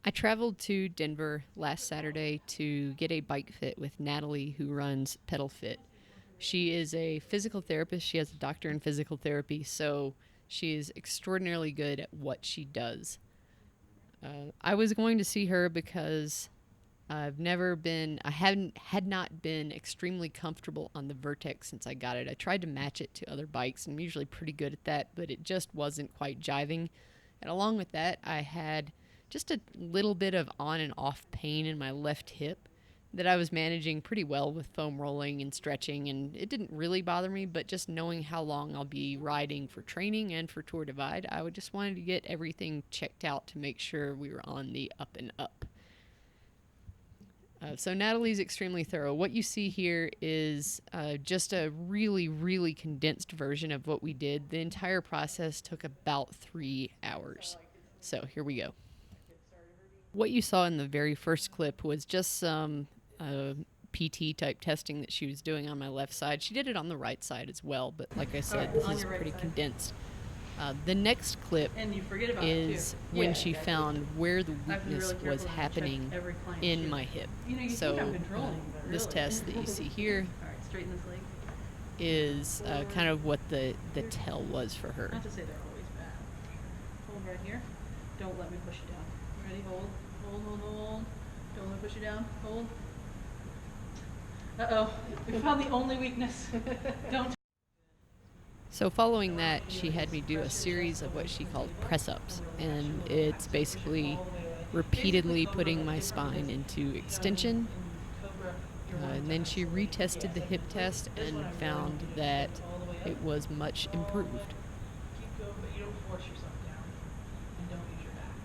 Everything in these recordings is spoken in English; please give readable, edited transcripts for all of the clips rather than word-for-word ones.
I traveled to Denver last Saturday to get a bike fit with Natalie, who runs PedalFit. She is a physical therapist. She has a doctor in physical therapy, so she is extraordinarily good at what she does. I was going to see her because I had not been extremely comfortable on the Vertex since I got it. I tried to match it to other bikes, and I'm usually pretty good at that, but it just wasn't quite jiving. And along with that, I had just a little bit of on and off pain in my left hip that I was managing pretty well with foam rolling and stretching, and it didn't really bother me, but just knowing how long I'll be riding for training and for Tour Divide, I would just wanted to get everything checked out to make sure we were on the up and up. So Natalie's extremely thorough. What you see here is just a really, really condensed version of what we did. The entire process took about 3 hours. So here we go. What you saw in the very first clip was just some PT type testing that she was doing on my left side. She did it on the right side as well, but like I said, this is pretty condensed. The next clip is when she found where the weakness was happening in my hip. So this test that you see here is kind of what the tell was for her. Not to say they're always bad. Hold right here. Don't let me push you down. Ready? Hold. Don't let me push you down. Hold. Uh-oh. We found the only weakness. Don't. So following that, she had me do a series of what she called press-ups, and it's basically repeatedly putting my spine into extension. And then she retested the hip test and found that it was much improved. Keep going, but you don't force yourself down. And don't use your back.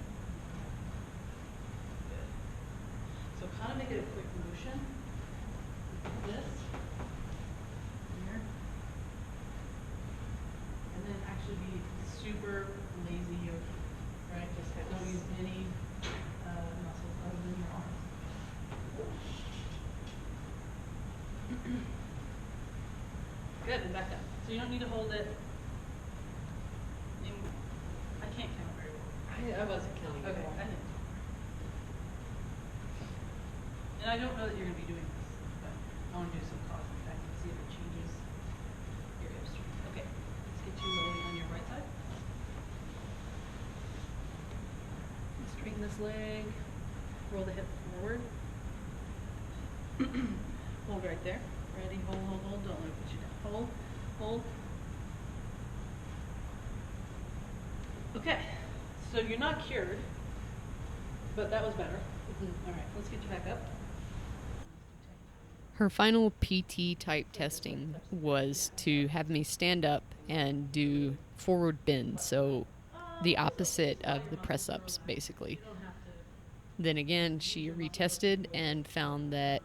Good. So kind of make it a quick motion. This. Here. And then actually be super lazy yogi, right? Just don't use any muscles other than your arms. Good, and back up. So you don't need to hold it. I can't count very well. I wasn't counting. Okay, I didn't. And I don't know that you're going to be doing this, but I want to do some cause and effect and see if it changes your hip strength. Okay, let's get you laying on your right side. Straighten this leg. Roll the hip forward. Hold right there. Ready? Hold. Don't let it put you down. Hold. Okay, so you're not cured, but that was better. All right, let's get you back up. Her final PT type testing was to have me stand up and do forward bends, so the opposite of the press-ups, basically. Then again, she retested and found that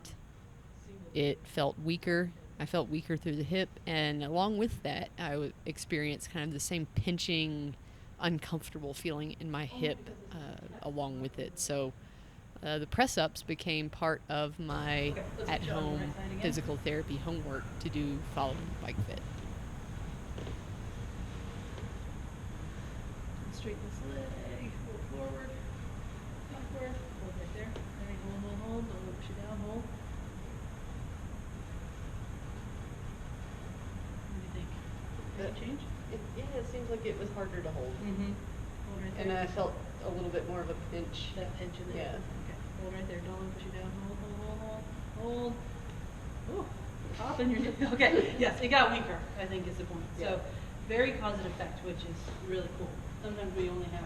it felt weaker. I felt weaker through the hip, and along with that, I experienced kind of the same pinching, uncomfortable feeling in my hip along with it. So the press-ups became part of my at-home physical therapy homework to do following the bike fit. Straighten this leg, roll forward, backward, hold right there. Ready, hold. Don't let it push you down, hold. What do you think? Did it change? It seems like it was harder to hold. Mm-hmm. Hold right there. And I felt a little bit more of a pinch. That pinch in there. Yeah. Okay. Hold right there. Don't let it push you down. Hold. Ooh. Pop in your okay. Yes, it got weaker, I think is the point. Yeah. So very cause and effect, which is really cool. Sometimes we only have.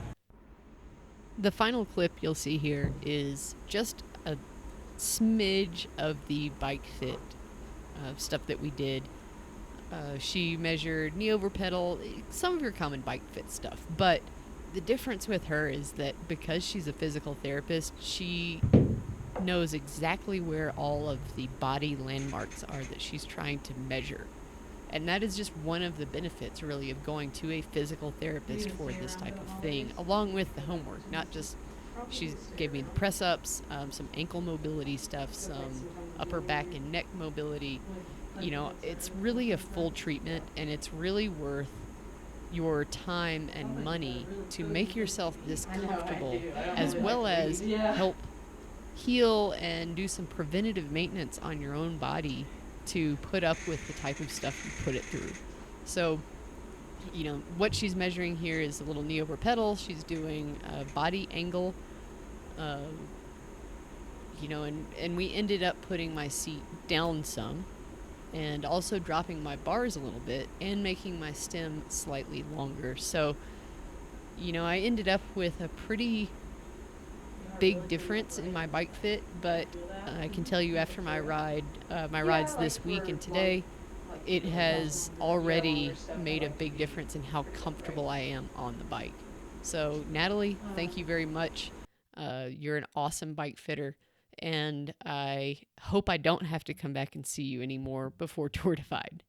The final clip you'll see here is just a smidge of the bike fit stuff that we did. She measured knee over pedal, some of your common bike fit stuff, but the difference with her is that because she's a physical therapist, she knows exactly where all of the body landmarks are that she's trying to measure. And that is just one of the benefits, really, of going to a physical therapist for this type of thing, along with the homework. Not just, she gave me the press-ups, some ankle mobility stuff, some upper back and neck mobility. You know, it's really a full treatment, and it's really worth your time and money to make yourself this I know, I comfortable, do. I don't as know well what to as do. Yeah. help heal and do some preventative maintenance on your own body to put up with the type of stuff you put it through. So, you know, what she's measuring here is a little knee over pedal. She's doing a body angle, uh, you know, and we ended up putting my seat down some and also dropping my bars a little bit and making my stem slightly longer. So, you know, I ended up with a pretty big difference in my bike fit, but I can tell you after my rides this week and today, it has already made a big difference in how comfortable I am on the bike. So, Natalie, thank you very much. You're an awesome bike fitter, and I hope I don't have to come back and see you anymore before Tour Divide.